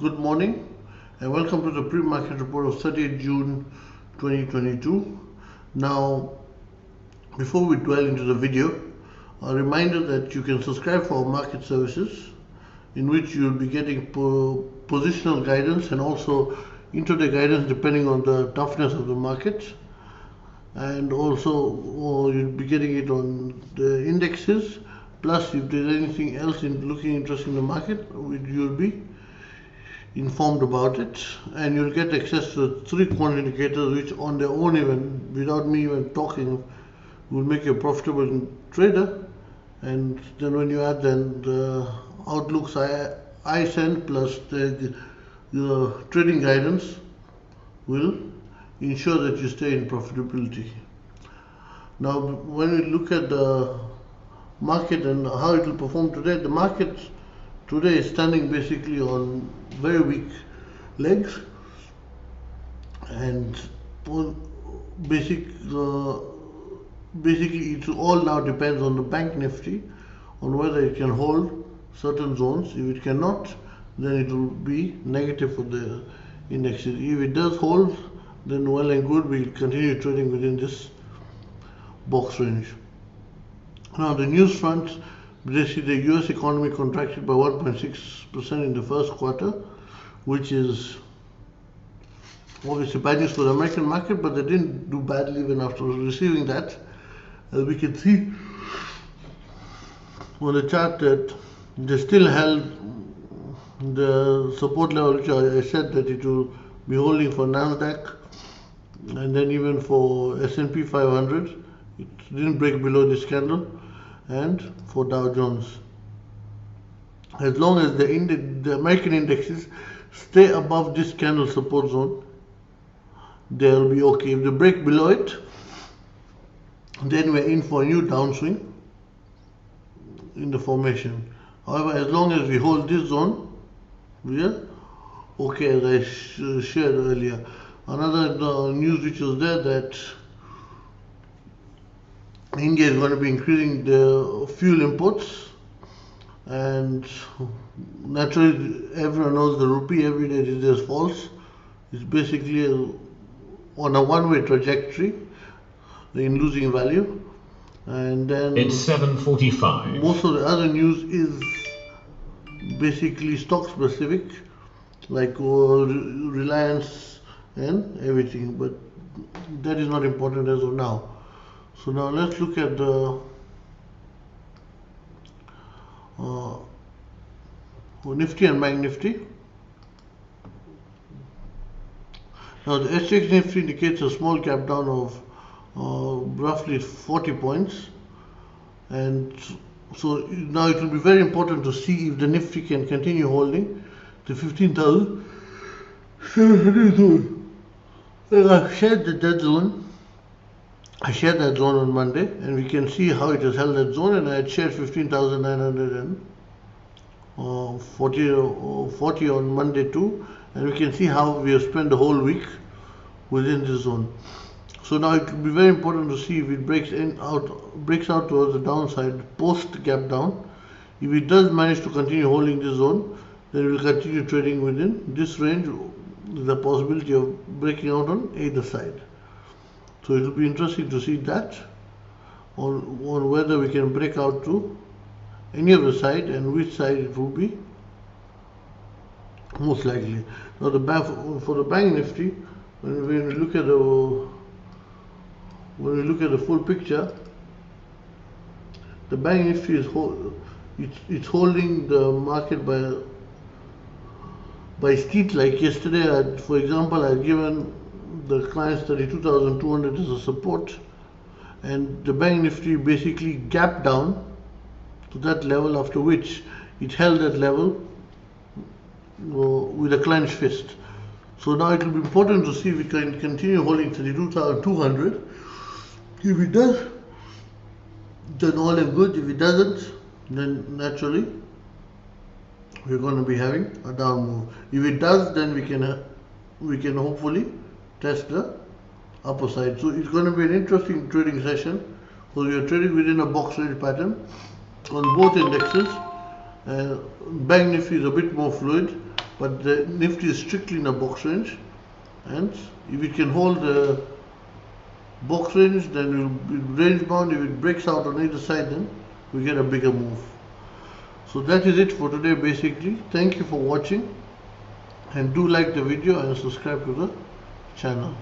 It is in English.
Good morning and welcome to the pre-market report of 30th June 2022. Now, before we dwell into the video, a reminder that you can subscribe for our market services in which you'll be getting positional guidance and also intraday guidance depending on the toughness of the market, and also you'll be getting it on the indexes. Plus, if there's anything else looking interesting in the market, you'll be informed about it, and you'll get access to the 3 quant indicators which on their own, even without me even talking, will make you a profitable trader. And then when you add then the outlooks I send plus the trading guidance will ensure that you stay in profitability. Now when we look at the market and how it will perform today, the market today is standing basically on very weak legs, and basically it all now depends on the Banknifty on whether it can hold certain zones. If it cannot, then it will be negative for the indexes. If it does hold, then well and good, we'll continue trading within this box range. Now the news front, basically the US economy contracted by 1.6% in the first quarter, which is obviously bad news for the American market, but they didn't do badly even after receiving that. As we can see on the chart that they still held the support level, which I said that it will be holding for Nasdaq, and then even for S&P 500 it didn't break below this candle, and for Dow Jones. As long as the American indexes stay above this candle support zone, they'll be okay. If they break below it, then we're in for a new downswing in the formation. However, as long as we hold this zone, we are okay, as I shared earlier. Another news which was there, that India is going to be increasing the fuel imports, and naturally everyone knows the rupee every day these days falls. It's basically on a one-way trajectory in losing value. And then it's 7:45. Most of the other news is basically stock specific, like Reliance and everything, but that is not important as of now. So now let's look at the Nifty and Banknifty. Now the SGXNIFTY indicates a small gap down of roughly 40 points, and so now it will be very important to see if the Nifty can continue holding the 15,700 zone. I've shared that zone. I shared that zone on Monday, and we can see how it has held that zone, and I had shared 15,940 on Monday too, and we can see how we have spent the whole week within this zone. So now it will be very important to see if it breaks out towards the downside post gap down. If it does manage to continue holding this zone, then we will continue trading within this range with the possibility of breaking out on either side. So it will be interesting to see that on whether we can break out to any of the side and which side it will be most likely. Now for the Banknifty, when we look at the full picture, the Banknifty is it's holding the market by steep. Like yesterday, for example, I had given the clients 32,200 as a support, and the Banknifty basically gapped down to that level, after which it held that level with a clenched fist. So now it will be important to see if we can continue holding 32,200. If it does, then all is good. If it doesn't, then naturally we're going to be having a down move. If it does, then we can hopefully test the upper side. So it's going to be an interesting trading session, because we are trading within a box trade pattern on both indexes. Banknifty is a bit more fluid, but the Nifty is strictly in a box range, and if it can hold the box range, then it will be range bound. If it breaks out on either side, then we get a bigger move. So that is it for today basically. Thank you for watching, and do like the video and subscribe to the channel.